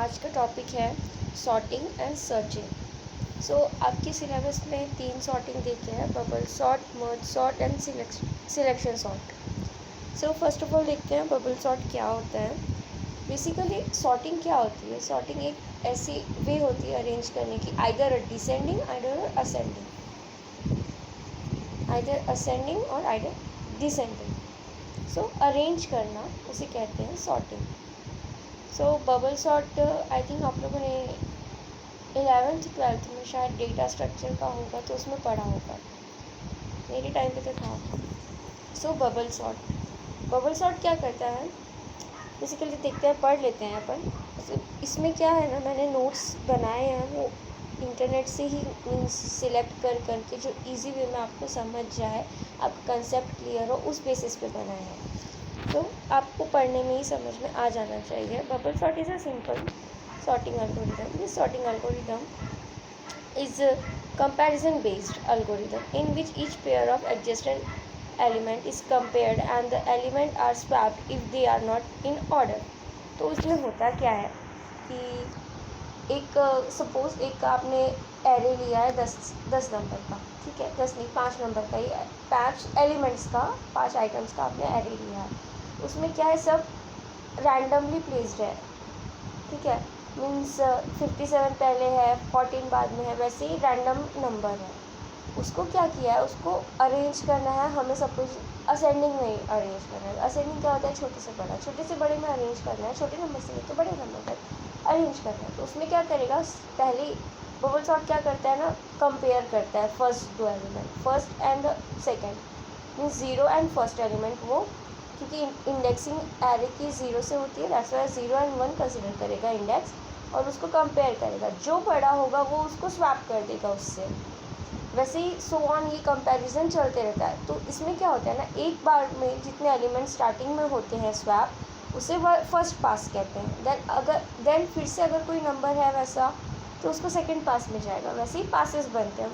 आज का टॉपिक है सॉर्टिंग एंड सर्चिंग। सो आपके सिलेबस में 3 सॉर्टिंग देखे हैं, bubble sort, merge sort and selection sort. So first of all देखते हैं बबल सॉर्ट क्या होता है। बेसिकली सॉर्टिंग क्या होती है? सॉर्टिंग एक ऐसी वे होती है अरेंज करने की, आइदर डिसेंडिंग आइदर असेंडिंग और आइदर डिसेंडिंग। सो अरेंज करना उसे कहते हैं sorting. So bubble sort I think आप लोगों ने 11th-12th में शायद डेटा स्ट्रक्चर का होगा तो उसमें पढ़ा होगा, मेरे टाइम पे तो था। सो बबल सॉर्ट क्या करता है? बेसिकली देखते हैं, पढ़ लेते हैं अपन। इसमें क्या है ना, मैंने नोट्स बनाए हैं वो इंटरनेट से ही मीन्स सिलेक्ट करके जो इजी वे में आपको समझ जाए, आपका कंसेप्ट क्लियर हो, उस बेसिस पे बनाए हैं, तो आपको पढ़ने में ही समझ में आ जाना चाहिए। Bubble sort is a simple sorting algorithm. This sorting algorithm is a comparison based algorithm in which each pair of adjacent element is compared and the element are swapped if they are not in order. तो उसमें होता क्या है कि एक suppose एक आपने array लिया है 10 नंबर का, ठीक है, 10 नहीं 5 नंबर का ही, 5 एलिमेंट्स का, 5 आइटम्स का आपने एरे लिया है। उसमें क्या है, सब रैंडमली प्लेस्ड है, ठीक है, मीन्स 57 पहले है, 14 बाद में है, वैसे ही रैंडम नंबर है। उसको क्या किया है, उसको अरेंज करना है हमें, सपोज असेंडिंग में ही अरेंज करना है। असेंडिंग क्या होता है? छोटे से बड़ा, छोटे से बड़े में अरेंज करना है, छोटे नंबर से लेकर बड़े नंबर तक अरेंज करना है। तो उसमें क्या करेगा, पहले बबल सॉर्ट क्या करता है ना, कंपेयर करता है फर्स्ट दो element, first and second, means 0 and first element, वो क्योंकि इंडेक्सिंग एरे की 0 से होती है, दैट्स वाई 0 एंड 1 कंसिडर करेगा इंडेक्स, और उसको कंपेयर करेगा। जो बड़ा होगा वो उसको स्वैप कर देगा उससे। वैसे ही सो ऑन, ये कंपैरिजन चलते रहता है। तो इसमें क्या होता है ना, एक बार में जितने एलिमेंट स्टार्टिंग में होते हैं स्वैप, उसे फर्स्ट पास कहते हैं। देन फिर से अगर कोई नंबर है वैसा, तो उसको सेकेंड पास में जाएगा। वैसे ही पासेस बनते हैं,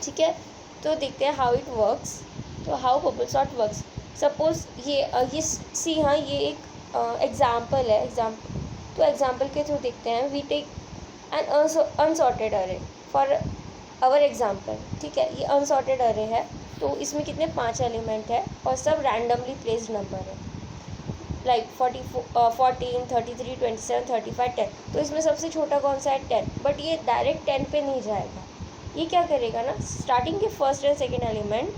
ठीक है। तो देखते हैं हाउ इट वर्क्स। तो how bubble sort works, suppose ये सी, हाँ, ये एक एग्जाम्पल है। तो एग्जाम्पल के थ्रू देखते हैं। वी टेक एन अनसॉर्टेड अरे फॉर आवर एग्जाम्पल, ठीक है। ये अनसॉर्टेड अरे है, तो इसमें कितने 5 एलिमेंट है और सब रैंडमली प्लेस्ड नंबर है, लाइक 14, 33, 27, 35, 10। तो इसमें सबसे छोटा कौन सा है? 10। बट ये डायरेक्ट 10 पे नहीं जाएगा। ये क्या करेगा ना, स्टार्टिंग के first and second element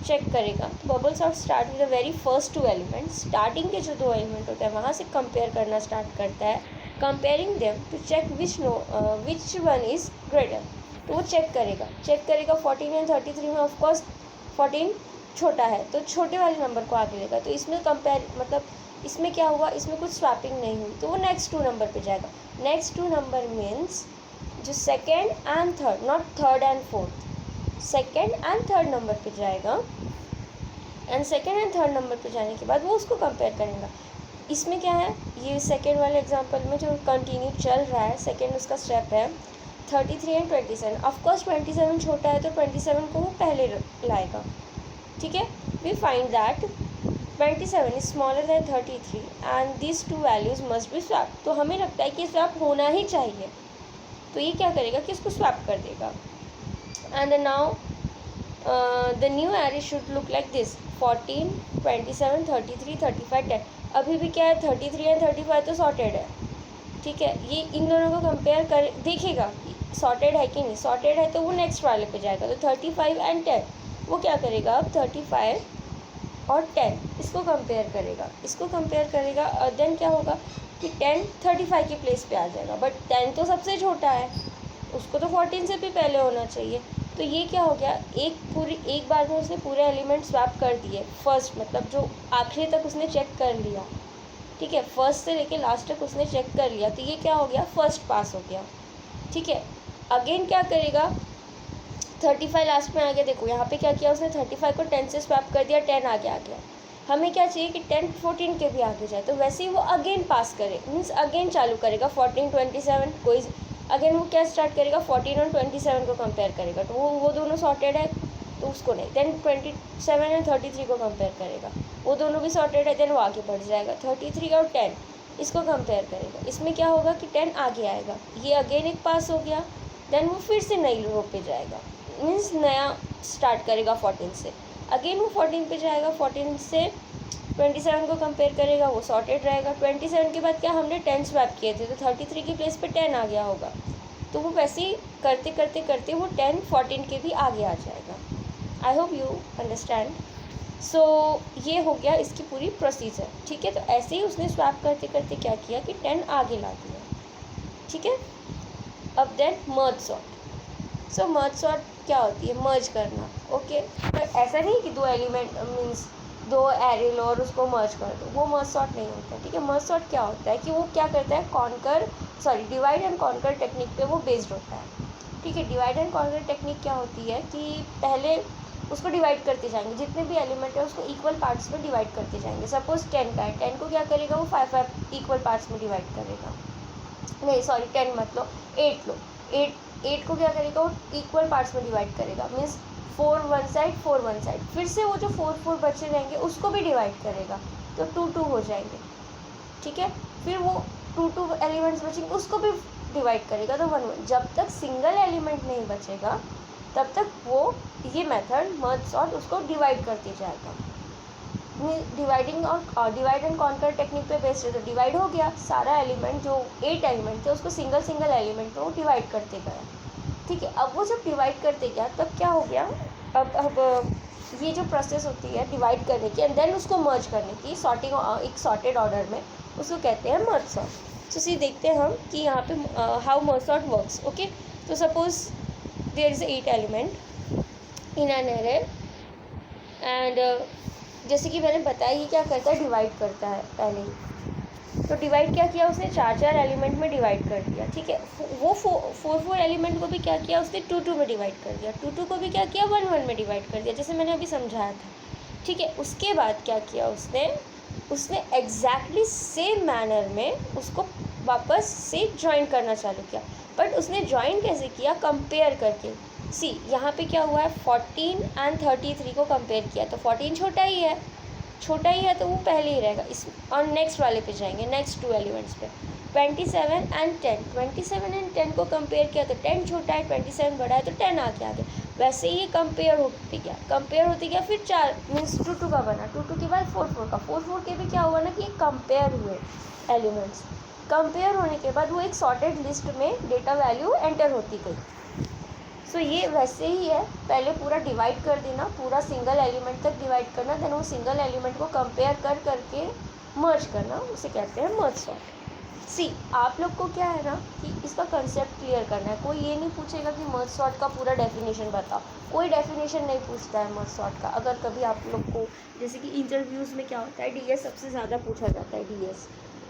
check करेगा। तो bubble sort start with the very first 2 elements, starting के जो 2 एलिमेंट होते हैं वहाँ से कंपेयर करना स्टार्ट करता है, comparing them to check which one is greater. तो वो चेक करेगा 14 एंड 33 में ऑफकोर्स 14 छोटा है, तो छोटे वाले नंबर को आगे लेगा। तो इसमें कंपेयर मतलब इसमें क्या हुआ, इसमें कुछ स्वैपिंग नहीं हुई, तो वो नेक्स्ट 2 नंबर पे जाएगा। नेक्स्ट 2 नंबर मीन्स जो second and third, not third and fourth, second and third number पे जाएगा। And second and third number पे जाने के बाद वो उसको कंपेयर करेगा। इसमें क्या है, ये सेकेंड वाले एग्जांपल में जो कंटिन्यू चल रहा है, सेकेंड उसका स्टेप है 33 एंड 27। ऑफकोर्स 27 छोटा है तो 27 को वो पहले लाएगा, ठीक है। We find that 27 is smaller than 33 and this 2 values must be swap. तो हमें लगता है कि स्वैप होना ही चाहिए, तो ये क्या करेगा कि इसको स्वैप कर देगा। and now the new array should look like this: 14, 27, 33, 35, 10। अभी भी क्या है, 33 एंड 35 तो सॉर्टेड है, ठीक है। ये इन दोनों को कंपेयर कर देखेगा कि सॉर्टेड है कि नहीं। सॉर्टेड है तो वो नेक्स्ट वाले पे जाएगा। तो 35 एंड 10 वो क्या करेगा, अब 35 और 10 इसको कंपेयर करेगा। और देन क्या होगा कि 10 35 के प्लेस पे आ जाएगा, बट 10 तो सबसे छोटा है, उसको तो 14 से भी पहले होना चाहिए। तो ये क्या हो गया, एक बार में उसने पूरे एलिमेंट स्वैप कर दिए, फर्स्ट मतलब जो आखिरी तक उसने चेक कर लिया, ठीक है, फर्स्ट से लेके लास्ट तक उसने चेक कर लिया। तो ये क्या हो गया, फर्स्ट पास हो गया, ठीक है। अगेन क्या करेगा, 35 लास्ट में आ गया। देखो यहाँ पे क्या किया उसने, 35 को 10 से स्वैप कर दिया, 10 आगे आ गया। हमें क्या चाहिए कि 10 14 के भी आगे जाए, तो वैसे ही वो अगेन पास करे, मीन्स अगेन चालू करेगा 14, 27 कोई अगेन वो क्या स्टार्ट करेगा, 14 और 27 को कंपेयर करेगा। तो वो दोनों सॉर्टेड है तो उसको नहीं। देन 27 एंड 33 को कंपेयर करेगा, वो दोनों भी सॉर्टेड है, देन वो आगे बढ़ जाएगा 33 और 10। इसको कंपेयर करेगा। इसमें क्या होगा कि 10 आगे आएगा, ये अगेन एक पास हो गया, देन वो फिर से नई रो पे जाएगा, मीन्स नया स्टार्ट करेगा 14 से, अगेन वो 14 पे जाएगा, 14 से 27 को कंपेयर करेगा, वो सॉर्टेड रहेगा। 27 के बाद क्या हमने 10 स्वैप किए थे, तो 33 की प्लेस पे 10 आ गया होगा, तो वो वैसे ही करते करते करते वो 10 14 के भी आगे आ जाएगा। I hope you understand. So ये हो गया इसकी पूरी प्रोसीजर, ठीक है। तो ऐसे ही उसने स्वैप करते करते क्या किया कि 10 आगे ला दिया, ठीक है। अब देन मर्ज सॉर्ट। सो मर्ज सॉर्ट क्या होती है, मर्ज करना, ओके। पर ऐसा नहीं कि दो एलिमेंट मीन्स दो एरे लो और उसको मर्ज कर दो, वो मर्ज सॉर्ट नहीं होता है, ठीक है। मर्ज सॉर्ट क्या होता है कि वो क्या करता है, डिवाइड एंड कॉन्कर टेक्निक पे वो बेस्ड होता है, ठीक है। डिवाइड एंड कॉन्कर टेक्निक क्या होती है कि पहले उसको डिवाइड करते जाएंगे, जितने भी एलिमेंट है उसको इक्वल पार्ट्स में डिवाइड करते जाएंगे। सपोज 10 का है, 10 को क्या करेगा, वो 5 इक्वल पार्ट्स में डिवाइड करेगा, नहीं सॉरी 10 मत लो, 8 लो, 8 को क्या करेगा, वो इक्वल पार्ट्स में डिवाइड करेगा, means 4 one side 4 one side, फिर से वो जो 4 बचे रहेंगे उसको भी डिवाइड करेगा, तो 2 हो जाएंगे, ठीक है। फिर वो 2 एलिमेंट्स बचेंगे, उसको भी डिवाइड करेगा, तो 1 जब तक सिंगल एलिमेंट नहीं बचेगा तब तक वो ये मेथड मर्ज सॉर्ट उसको डिवाइड करते जाएगा। डिवाइड एंड कॉन्कर टेक्निक पे बेस्ड है, तो डिवाइड हो गया सारा एलिमेंट, जो 8 एलिमेंट थे उसको सिंगल सिंगल एलिमेंट में वो डिवाइड करते गया, ठीक है। अब वो जब डिवाइड करते गया तब क्या हो गया, अब ये जो प्रोसेस होती है डिवाइड करने की एंड देन उसको मर्ज करने की, सॉर्टिंग एक सॉर्टेड ऑर्डर में, उसको कहते हैं मर्ज सॉर्ट। तो सी देखते हैं हम कि यहाँ पे how merge sort works, okay. तो suppose there is 8 element in an array and जैसे कि मैंने बताया ये क्या करता है, डिवाइड करता है पहले ही। तो डिवाइड क्या किया उसने, 4 एलिमेंट में डिवाइड कर दिया, ठीक है। वो 4 एलिमेंट को भी क्या किया उसने, 2 में डिवाइड कर दिया, 2 को भी क्या किया, 1 में डिवाइड कर दिया, जैसे मैंने अभी समझाया था, ठीक है। उसके बाद क्या किया उसने एग्जैक्टली सेम मैनर में उसको वापस से ज्वाइन करना चालू किया। बट उसने ज्वाइन कैसे किया, कंपेयर करके। सी यहाँ पे क्या हुआ है, 14 एंड 33 को कंपेयर किया, तो 14 छोटा ही है तो वो पहले ही रहेगा इस, और नेक्स्ट वाले पे जाएंगे, नेक्स्ट 2 एलिमेंट्स पे। 27 एंड 10 को कंपेयर किया तो 10 छोटा है, 27 बड़ा है, तो 10 आगे आ गया। वैसे ही कंपेयर होते गया, फिर 4 मीन्स 2 का बना, 2 के बाद 4 का, 4 के भी क्या हुआ ना कि कंपेयर हुए एलिमेंट्स। कंपेयर होने के बाद वो एक सॉर्टेड लिस्ट में डेटा वैल्यू एंटर होती गई। सो ये वैसे ही है, पहले पूरा डिवाइड कर देना, पूरा सिंगल एलिमेंट तक डिवाइड करना, देन वो सिंगल एलिमेंट को कंपेयर करके मर्ज करना, उसे कहते हैं मर्ज सॉर्ट। सी आप लोग को क्या है ना कि इसका कंसेप्ट क्लियर करना है। कोई ये नहीं पूछेगा कि मर्ज सॉर्ट का पूरा डेफिनेशन बताओ, कोई डेफिनेशन नहीं पूछता है मर्ज सॉर्ट का। अगर कभी आप लोग को जैसे कि इंटरव्यूज़ में क्या होता है, डीएस सबसे ज़्यादा पूछा जाता है, डीएस,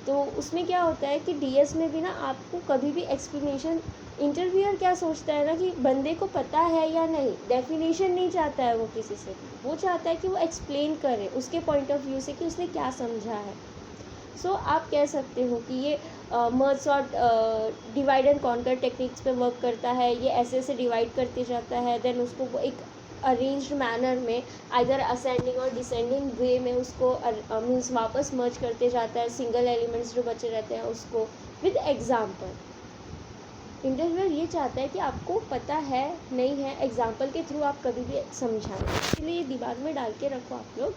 तो उसमें क्या होता है कि डीएस में भी ना आपको कभी भी एक्सप्लेनेशन, इंटरव्यूअर क्या सोचता है ना कि बंदे को पता है या नहीं, डेफिनेशन नहीं चाहता है वो किसी से भी, वो चाहता है कि वो एक्सप्लेन करे उसके पॉइंट ऑफ व्यू से कि उसने क्या समझा है। सो आप कह सकते हो कि ये merge sort divide and conquer techniques पे वर्क करता है। ये ऐसे डिवाइड करते जाता है, देन उसको वो एक अरेंज्ड मैनर में आइदर असेंडिंग और डिसेंडिंग वे में उसको मीन्स वापस मर्ज करते जाता है, सिंगल एलिमेंट्स जो बचे रहते हैं उसको विद एग्जाम्पल। इंटरव्यूअर ये चाहता है कि आपको पता है नहीं है, एग्जाम्पल के थ्रू आप कभी भी समझाएं। इसलिए ये दिमाग में डाल के रखो आप लोग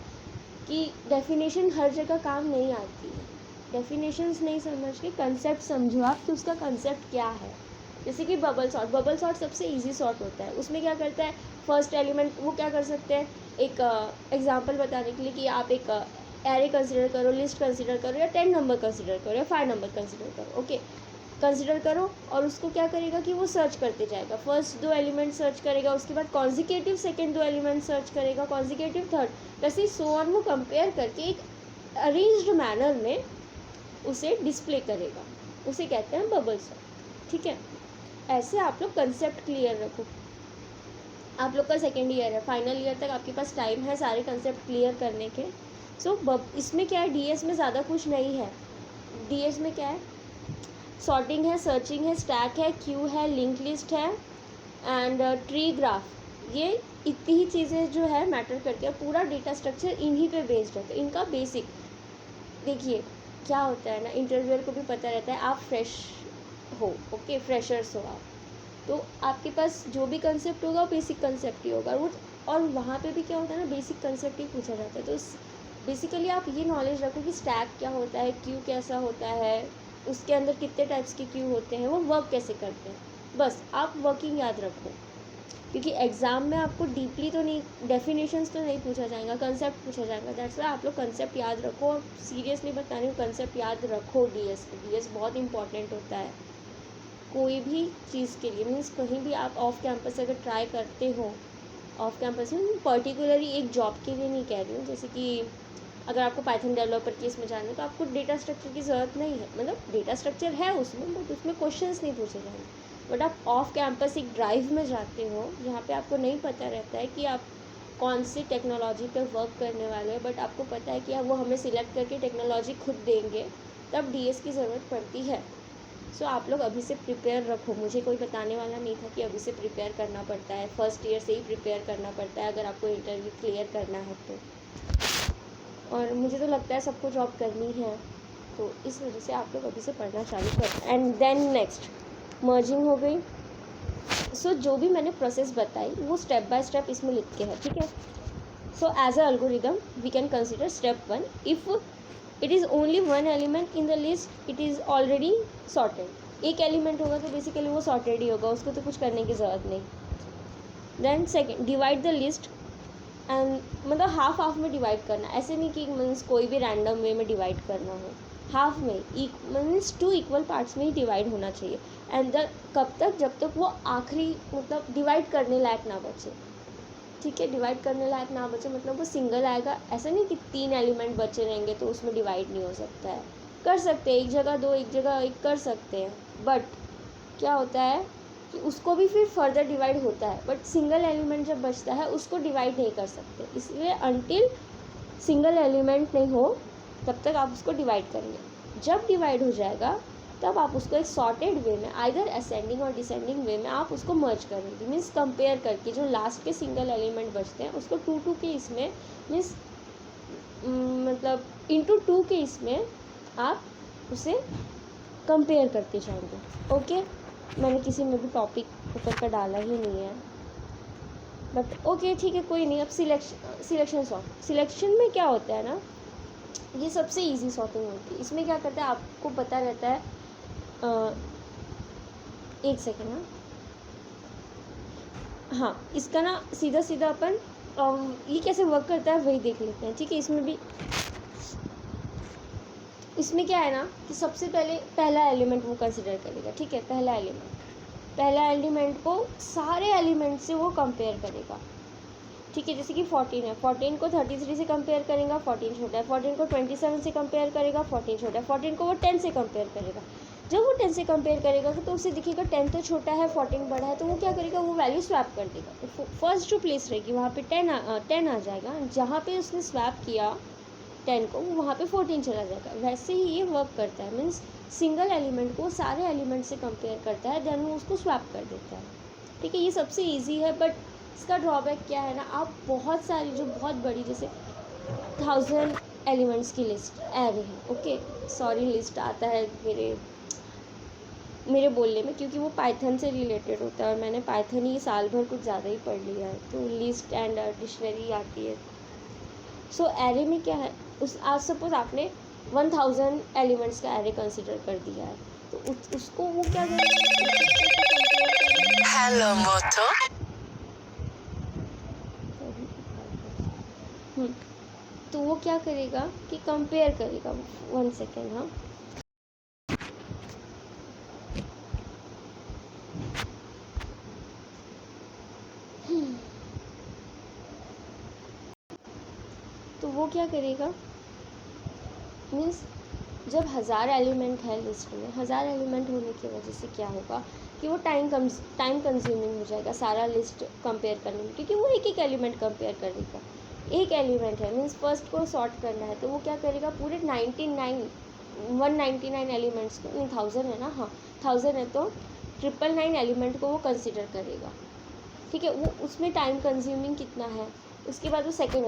कि डेफिनेशन हर जगह काम नहीं आती है। डेफिनेशंस नहीं समझ के कंसेप्ट समझो आप कि उसका कंसेप्ट क्या है। जैसे कि बबल सॉर्ट सबसे इजी सॉर्ट होता है। उसमें क्या करता है, फर्स्ट एलिमेंट वो क्या कर सकते हैं, एक एग्जांपल बताने के लिए कि आप एक एरे कंसिडर करो, लिस्ट कंसिडर करो, या 10 नंबर कंसिडर करो, या 5 नंबर कंसिडर करो, ओके। कंसिडर करो और उसको क्या करेगा कि वो सर्च करते जाएगा, फर्स्ट 2 एलिमेंट सर्च करेगा, उसके बाद कॉन्जिक्यूटिव सेकेंड 2 एलिमेंट सर्च करेगा, कॉन्जिक्यूटिव थर्ड, वैसे सो ऑन वो कंपेयर करके एक अरेंज्ड मैनर में उसे डिस्प्ले करेगा, उसे कहते हैं बबल सॉर्ट, ठीक है। ऐसे आप लोग कंसेप्ट क्लियर रखो। आप लोग का सेकेंड ईयर है, फाइनल ईयर तक आपके पास टाइम है सारे कंसेप्ट क्लियर करने के। सो इसमें क्या है, डीएस में ज़्यादा कुछ नहीं है। डीएस में क्या है, सॉर्टिंग है, सर्चिंग है, स्टैक है, क्यू है, लिंक लिस्ट है एंड ट्री ग्राफ। ये इतनी ही चीज़ें जो है मैटर करती है, पूरा डेटा स्ट्रक्चर इन्हीं पे बेस्ड है। तो इनका बेसिक देखिए, क्या होता है ना, इंटरव्यूअर को भी पता रहता है आप फ्रेश हो, ओके, फ्रेशर्स हो आप, तो आपके पास जो भी कंसेप्ट होगा बेसिक कंसेप्ट ही होगा। और वहाँ पे भी क्या होता है ना, बेसिक कंसेप्ट ही पूछा जाता है। तो बेसिकली आप ये नॉलेज रखो कि स्टैक क्या होता है, क्यू कैसा होता है, उसके अंदर कितने टाइप्स के क्यू होते हैं, वो वर्क कैसे करते हैं, बस आप वर्किंग याद रखो। क्योंकि एग्ज़ाम में आपको डीपली तो नहीं, डेफिनेशंस तो नहीं पूछा जाएगा, कंसेप्ट पूछा जाएगा। दैट्स वाई आप लोग कंसेप्ट याद रखो। और सीरियसली बता रही हूँ, कंसेप्ट याद रखो। डीएस बहुत इंपॉर्टेंट होता है कोई भी चीज़ के लिए। मीन्स कहीं भी आप ऑफ कैंपस अगर ट्राई करते हो, ऑफ कैंपस में पर्टिकुलरली एक जॉब के लिए नहीं कह रही हूँ, जैसे कि अगर आपको पाइथन डेवलपर की इसमें जाना है तो आपको डेटा स्ट्रक्चर की ज़रूरत नहीं है, मतलब डेटा स्ट्रक्चर है उसमें, बट उसमें क्वेश्चंस नहीं पूछे जाएंगे। बट आप ऑफ कैंपस एक ड्राइव में जाते हो जहाँ पे आपको नहीं पता रहता है कि आप कौन सी टेक्नोलॉजी पे वर्क करने वाले हैं, बट आपको पता है कि वो हमें सिलेक्ट करके टेक्नोलॉजी खुद देंगे, तब डीएस की ज़रूरत पड़ती है। सो आप लोग अभी से प्रिपेयर रखो। मुझे कोई बताने वाला नहीं था कि अभी से प्रिपेयर करना पड़ता है, फर्स्ट ईयर से ही प्रिपेयर करना पड़ता है अगर आपको इंटरव्यू क्लियर करना है तो। और मुझे तो लगता है सबको जॉब करनी है, तो इस वजह से आप लोग अभी से पढ़ना चालू करें। एंड देन नेक्स्ट मर्जिंग हो गई। सो जो भी मैंने प्रोसेस बताई वो स्टेप बाय स्टेप इसमें लिख के है, ठीक है। So as a algorithm we can consider step 1, if it is only one element in the list it is already sorted. एक एलिमेंट होगा तो बेसिकली वो सॉर्टेड ही होगा, उसको तो कुछ करने की ज़रूरत नहीं। Then second, divide the list and मतलब हाफ हाफ में डिवाइड करना, ऐसे नहीं कि मीन्स कोई भी रैंडम वे में डिवाइड करना हो, हाफ में मीन्स 2 इक्वल पार्ट्स में ही डिवाइड होना चाहिए। एंड द कब तक, जब तक वो आखिरी मतलब डिवाइड करने लायक ना बचे, ठीक है। डिवाइड करने लायक ना बचे मतलब वो सिंगल आएगा, ऐसा नहीं कि 3 एलिमेंट बचे रहेंगे तो उसमें डिवाइड नहीं हो सकता है, कर सकते हैं, एक जगह 2 एक जगह 1 कर सकते हैं, बट क्या होता है कि उसको भी फिर फर्दर डिवाइड होता है, बट सिंगल एलिमेंट जब बचता है उसको डिवाइड नहीं कर सकते, इसलिए अनटिल सिंगल एलिमेंट नहीं हो तब तक आप उसको डिवाइड करेंगे। जब डिवाइड हो जाएगा तब आप उसको एक सॉर्टेड वे में, आइदर असेंडिंग और डिसेंडिंग वे में आप उसको मर्ज करेंगे। मीन्स कंपेयर करके जो लास्ट के सिंगल एलिमेंट बचते हैं उसको 2 के इसमें, मीन्स मतलब इंटू 2 के इसमें आप उसे कंपेयर करते जाएंगे। ओके, मैंने किसी में भी टॉपिक ऊपर का डाला ही नहीं है, बट ओके ठीक है, कोई नहीं। अब सिलेक्शन सॉर्ट, सिलेक्शन में क्या होता है ना, ये सबसे इजी सॉर्टिंग होती है। इसमें क्या करता है, आपको पता रहता है, एक सेकेंड ना, हाँ इसका ना सीधा सीधा अपन ये कैसे वर्क करता है वही देख लेते हैं, ठीक है। इसमें क्या है ना कि सबसे पहले पहला एलिमेंट वो कंसिडर करेगा, ठीक है। पहला एलिमेंट को सारे एलिमेंट से वो कंपेयर करेगा, ठीक है। जैसे कि 14 है, 14 को 33 से कंपेयर करेगा, 14 छोटा है। 14 को 27 से कंपेयर करेगा, 14 छोटा है। 14 को वो 10 से कंपेयर करेगा। जब वो 10 से कंपेयर करेगा तो उसे दिखेगा 10 तो छोटा है, 14 बड़ा है, तो वो क्या करेगा, वो वैल्यू स्वैप कर देगा। तो फर्स्ट जो प्लेस रहेगी वहाँ पे 10 आ जाएगा, जहाँ पे उसने स्वैप किया 10 को वो वहाँ पे 14 चला जाएगा। वैसे ही ये वर्क करता है, मीन्स सिंगल एलिमेंट को सारे एलिमेंट से कंपेयर करता है, देन वो उसको स्वैप कर देता है, ठीक है। ये सबसे ईजी है, बट इसका ड्रॉबैक क्या है ना, आप बहुत सारी जो बहुत बड़ी जैसे 1000 एलिमेंट्स की लिस्ट एरे है, ओके, सॉरी लिस्ट आता है मेरे बोलने में, क्योंकि वो पाइथन से रिलेटेड होता है और मैंने पाइथन ही साल भर कुछ ज़्यादा ही पढ़ लिया है, तो लिस्ट एंड डिक्शनरी आती है। सो एरे में क्या है, आज सपोज आपने 1000 एलिमेंट्स का एरे कंसिडर कर दिया है, तो उसको वो क्या करेगा, हेलो मोटो, तो वो क्या करेगा कि कंपेयर करेगा। 1 सेकेंड, हाँ, तो वो क्या करेगा, मीन्स जब 1000 एलिमेंट है लिस्ट में, 1000 एलिमेंट होने की वजह से क्या होगा कि वो टाइम कंज्यूमिंग हो जाएगा सारा लिस्ट कंपेयर करने में, क्योंकि वो एक एक एलिमेंट कंपेयर करेगा। एक एलिमेंट है, मीन्स फर्स्ट को सॉर्ट करना है, तो वो क्या करेगा, पूरे 199 एलिमेंट्स को, नहीं 1000 है ना, हाँ 1000 है, तो 999 एलिमेंट को वो कंसिडर करेगा, ठीक है। वो उसमें टाइम कंज्यूमिंग कितना है, उसके बाद वो सेकंड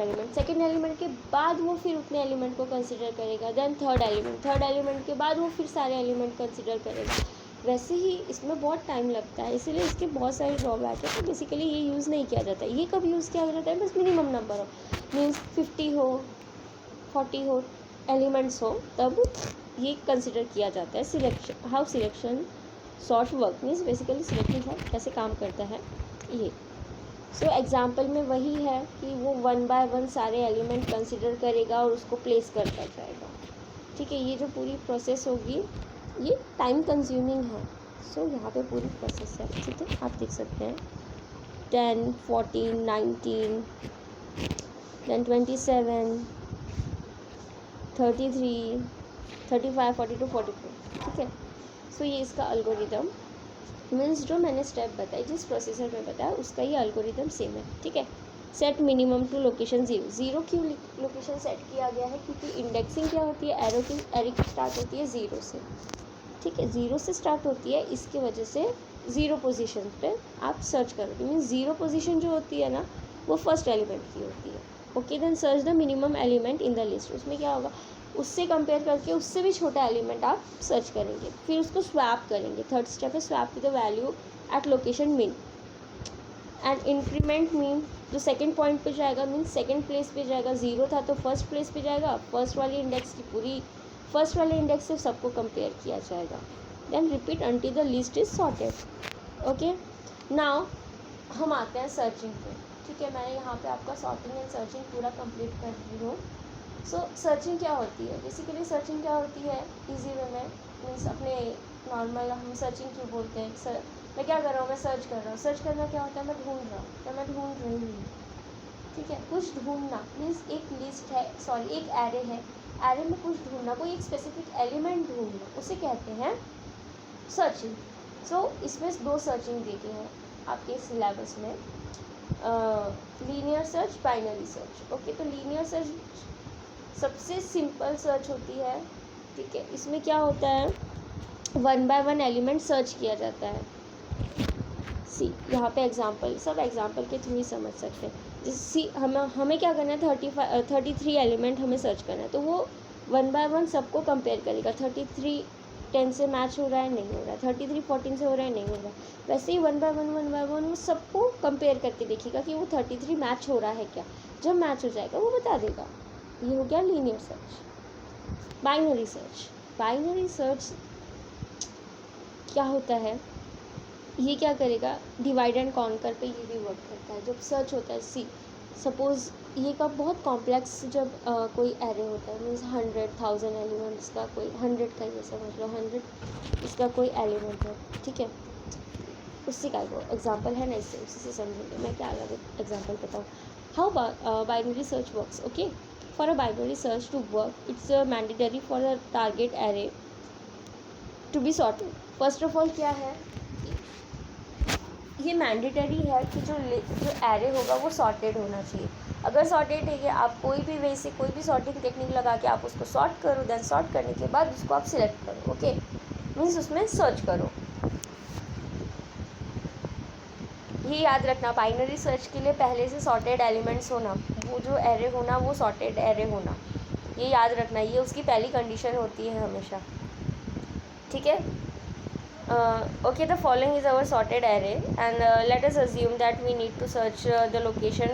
एलिमेंट के बाद वो फिर उतने एलिमेंट को कंसिडर करेगा, देन थर्ड एलिमेंट के बाद वो फिर सारे एलिमेंट कंसिडर करेगा। वैसे ही इसमें बहुत टाइम लगता है, इसीलिए इसके बहुत सारे ड्रॉबैक है। तो बेसिकली ये यूज़ नहीं किया जाता है। ये कब यूज़ किया जाता है? बस मिनिमम नंबर हो, मीन्स 50 हो, 40 हो, एलिमेंट्स हो, तब ये कंसिडर किया जाता है। Selection, how selection sort work, means basically selection sort कैसे काम करता है ये। सो एग्जाम्पल में वही है कि वो 1 बाय 1 सारे एलिमेंट कंसिडर करेगा और उसको प्लेस करता जाएगा। ठीक है, ये जो पूरी प्रोसेस होगी ये टाइम कंज्यूमिंग है। सो यहाँ पे पूरी प्रोसेस है। ठीक है, आप देख सकते हैं 10, 14, 19, देन 27, 33, 35, 42, 44। ठीक है, सो ये इसका अल्गोरिदम, मीन्स जो मैंने स्टेप बताई, जिस प्रोसेसर में बताया उसका ये अल्गोरिदम सेम है। ठीक है, सेट मिनिमम टू लोकेशन 0 क्यों लोकेशन सेट किया गया है? क्योंकि इंडेक्सिंग क्या होती है? एरो की स्टार्ट होती है 0 से। ठीक है, 0 से स्टार्ट होती है, इसकी वजह से 0 पोजीशन पे आप सर्च करोगे। मीन्स 0 पोजीशन जो होती है ना, वो फर्स्ट एलिमेंट की होती है। Okay, then search the minimum element in the list. उसमें क्या होगा? उससे कंपेयर करके उससे भी छोटा एलिमेंट आप सर्च करेंगे, फिर उसको स्वैप करेंगे। थर्ड स्टेप है swap to the value at location min and increment min. जो सेकंड पॉइंट पे जाएगा मीन्स सेकंड प्लेस पे जाएगा। 0 था तो फर्स्ट प्लेस पे जाएगा, फर्स्ट वाली इंडेक्स की पूरी फर्स्ट वाले इंडेक्स से सबको कंपेयर किया जाएगा। Then repeat until the list is sorted. Okay, now हम आते हैं सर्चिंग पे। ठीक है, मैंने यहाँ पे आपका सॉर्टिंग एंड सर्चिंग पूरा कंप्लीट कर दी हूँ। सो सर्चिंग क्या होती है? बेसिकली सर्चिंग क्या होती है इजी वे में, मीन्स अपने नॉर्मल हम सर्चिंग क्यों बोलते हैं? सर मैं क्या कर रहा हूँ? मैं सर्च कर रहा हूँ। सर्च करना क्या होता है? मैं ढूंढ रहा हूँ या मैं ढूंढ रही हूँ। ठीक है, कुछ ढूंढना मीन्स एक लिस्ट है, सॉरी एक एरे है, एरे में कुछ ढूंढना, कोई एक स्पेसिफिक एलिमेंट ढूंढना, उसे कहते हैं सर्चिंग। सो इसमें 2 सर्चिंग देती हैं आपके सिलेबस में, linear search, binary search. Okay, तो लीनियर सर्च सबसे सिंपल सर्च होती है। ठीक है, इसमें क्या होता है? 1 बाय 1 एलिमेंट सर्च किया जाता है। सी यहाँ पे एग्जांपल, सब एग्जांपल के थ्रू ही समझ सकते हैं। जैसे हमें क्या करना है? 33 एलिमेंट हमें सर्च करना है, तो वो 1 बाय 1 सबको कंपेयर करेगा। 33 10 से मैच हो रहा है, नहीं हो रहा है। 33 14 से हो रहा है, नहीं हो रहा है। वैसे ही 1 बाय 1 वो सबको कंपेयर करके देखिएगा कि वो 33 मैच हो रहा है क्या। जब मैच हो जाएगा वो बता देगा। ये हो गया लीनियर सर्च। बाइनरी सर्च क्या होता है? ये क्या करेगा? डिवाइड एंड कॉन्कर पे ये भी वर्क करता है। जब सर्च होता है, सी सपोज़ ये का बहुत कॉम्प्लेक्स जब कोई एरे होता है, मीन्स 100,000 एलिमेंट्स का, कोई 100 का ये समझ लो, 100 इसका कोई एलिमेंट है। ठीक है, उसी का वो एग्जांपल है ना, इससे उसी से समझेंगे। मैं क्या अलग एग्जांपल बताऊँ? How binary search works. Okay, for a binary search to work it's mandatory for a target array to be sorted. First of all क्या है? ये मैंडेटरी है कि जो एरे होगा वो सॉर्टेड होना चाहिए। अगर सॉर्टेड है कि आप कोई भी वे से कोई भी सॉर्टिंग टेक्निक लगा के आप उसको सॉर्ट करो, देन सॉर्ट करने के बाद उसको आप सिलेक्ट करो। ओके, मीन्स उसमें सर्च करो। ये याद रखना, बाइनरी सर्च के लिए पहले से सॉर्टेड एलिमेंट्स होना, वो जो एरे होना वो सॉर्टेड एरे होना, ये याद रखना। ये उसकी पहली कंडीशन होती है हमेशा। ठीक है, okay, the following is our sorted array and let us assume that we need to search the location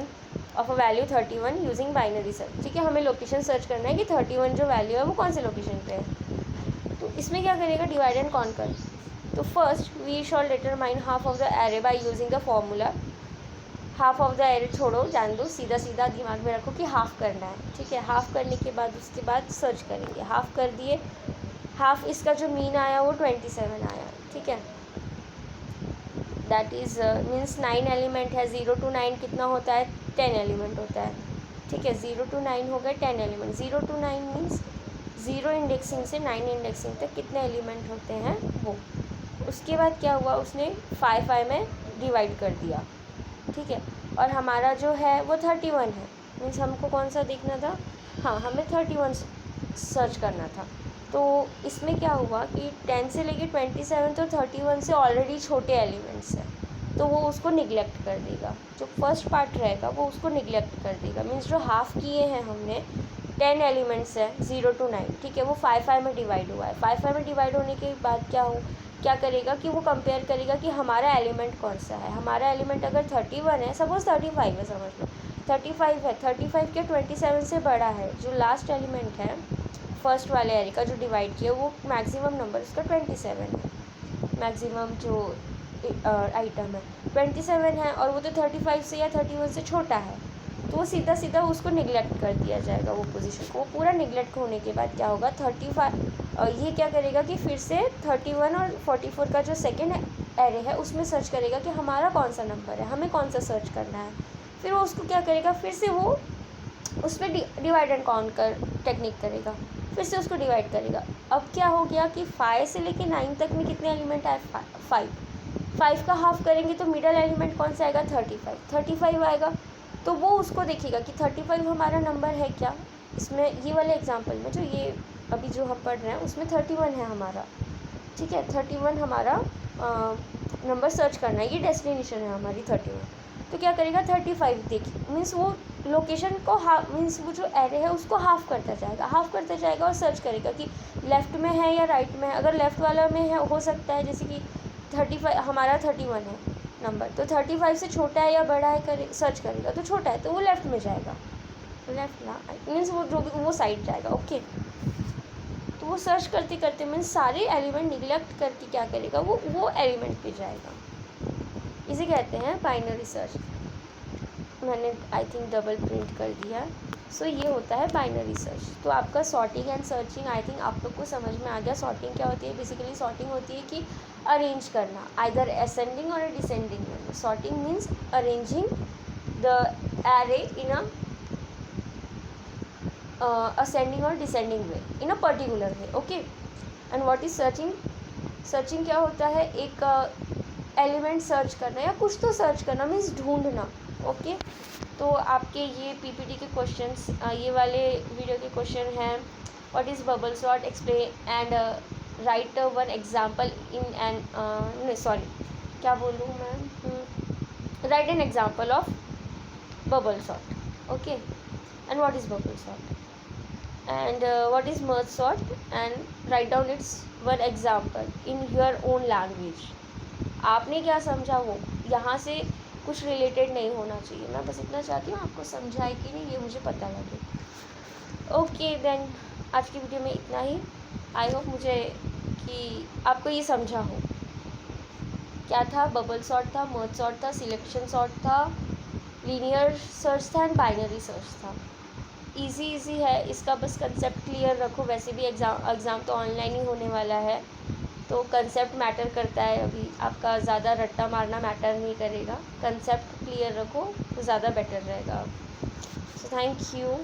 of a value 31 using binary search। ठीक है, हमें लोकेशन सर्च करना है कि 31 जो वैल्यू है वो कौन से लोकेशन पे है। तो इसमें क्या करेगा? Divide and conquer. तो first we shall determine half of the array by using the formula. Half of the array छोड़ो, जान दो, सीधा सीधा दिमाग में रखो कि हाफ करना है। ठीक है, हाफ करने के बाद उसके बाद सर्च करेंगे। हाफ कर दिए, हाफ इसका जो मीन आया वो 27 आया। ठीक है, दैट इज़ मीन्स 9 एलिमेंट है। 0 to 9 कितना होता है? 10 एलिमेंट होता है। ठीक है, 0 to 9 हो गए 10 एलिमेंट। 0 to 9 मीन्स 0 इंडेक्सिंग से 9 इंडेक्सिंग तक कितने एलिमेंट होते हैं वो। उसके बाद क्या हुआ? उसने 5 में डिवाइड कर दिया। ठीक है, और हमारा जो है वो 31 है। मीन्स हमको कौन सा देखना था? हाँ, हमें 31 सर्च करना था। तो इसमें क्या हुआ कि 10 से लेके 27 तो 31 से ऑलरेडी छोटे एलिमेंट्स हैं, तो वो उसको निगलेक्ट कर देगा, जो फर्स्ट पार्ट रहेगा वो उसको निगलेक्ट कर देगा। मीन्स जो हाफ़ किए हैं हमने 10 एलिमेंट्स हैं 0 to 9, ठीक है, वो 5 में डिवाइड हुआ है। 5 में डिवाइड होने के बाद क्या करेगा कि वो कंपेयर करेगा कि हमारा एलिमेंट कौन सा है। हमारा एलिमेंट अगर 31 है, सपोज 35 है, समझ लो 35 है, 35 के 27 से बड़ा है। जो लास्ट एलिमेंट है फर्स्ट वाले एरे का जो डिवाइड किया, वो मैक्सिमम नंबर उसका 27 है। मैक्सिमम जो आइटम है 27 है, और वो तो 35 से या 31 से छोटा है, तो वो सीधा सीधा उसको निगलेक्ट कर दिया जाएगा वो पोजीशन को। वो पूरा निगलेक्ट होने के बाद क्या होगा, 35 ये क्या करेगा कि फिर से 31 और 44 का जो सेकेंड एरे है उसमें सर्च करेगा कि हमारा कौन सा नंबर है, हमें कौन सा सर्च करना है। फिर वो उसको क्या करेगा, फिर से वो उसमें डिवाइड एंड काउंट कर टेक्निक करेगा, फिर से उसको डिवाइड करेगा। अब क्या हो गया कि 5 से लेके 9 तक में कितने एलिमेंट आए, 5 का हाफ करेंगे तो मिडल एलिमेंट कौन सा आएगा, 35 आएगा। तो वो उसको देखेगा कि 35 हमारा नंबर है क्या। इसमें ये वाले एग्जांपल में जो ये अभी जो हम पढ़ रहे हैं उसमें 31 है हमारा, ठीक है, 31 हमारा नंबर सर्च करना है, ये डेस्टिनेशन है हमारी 31। तो क्या करेगा, 35 देखिए, मीन्स वो लोकेशन को हाफ, मीन्स वो जो एरे है उसको हाफ करता जाएगा और सर्च करेगा कि लेफ़्ट में है या राइट में है। अगर लेफ़्ट वाला में है, हो सकता है जैसे कि 35 हमारा 31 है नंबर, तो 35 से छोटा है या बड़ा है सर्च करेगा, तो छोटा है तो वो लेफ़्ट में जाएगा, लेफ़्ट ना मीन्स वो जो भी वो साइड जाएगा, ओके। तो वो सर्च करते करते मीन्स सारे एलिमेंट निगलेक्ट करके क्या करेगा, वो एलिमेंट पे जाएगा। इसे कहते हैं बाइनरी सर्च। मैंने आई थिंक डबल प्रिंट कर दिया। सो ये होता है बाइनरी सर्च। तो आपका sorting and searching I think आप लोग को समझ में आ गया। सॉर्टिंग क्या होती है, बेसिकली सॉर्टिंग होती है कि अरेंज करना, आइदर असेंडिंग और डिसेंडिंग में। Sorting means arranging the array in ascending और descending way in a particular way, okay. And what is searching, searching क्या होता है, एक एलिमेंट सर्च करना या कुछ तो सर्च करना, मीन्स ढूंढना, ओके। तो आपके ये पीपीटी के क्वेश्चंस, ये वाले वीडियो के क्वेश्चन हैं, what is bubble sort, explain and right one example in and sorry क्या बोलूँ मैं, right an example of bubble sort, okay. And what is bubble sort and what is merge sort, and write down its one example in your own language। आपने क्या समझा वो यहाँ से कुछ रिलेटेड नहीं होना चाहिए, मैं बस इतना चाहती हूँ आपको समझाए कि नहीं ये मुझे पता लगे, ओके। देन आज की वीडियो में इतना ही। आई होप मुझे कि आपको ये समझा हो क्या था, बबल सॉर्ट था, मर्ज सॉर्ट था, सिलेक्शन सॉर्ट था, लीनियर सर्च था एंड बाइनरी सर्च था। इजी है, इसका बस कंसेप्ट क्लियर रखो। वैसे भी एग्ज़ाम तो ऑनलाइन ही होने वाला है, तो कंसेप्ट मैटर करता है। अभी आपका ज़्यादा रट्टा मारना मैटर नहीं करेगा, कंसेप्ट क्लियर रखो तो ज़्यादा बेटर रहेगा। So thank you.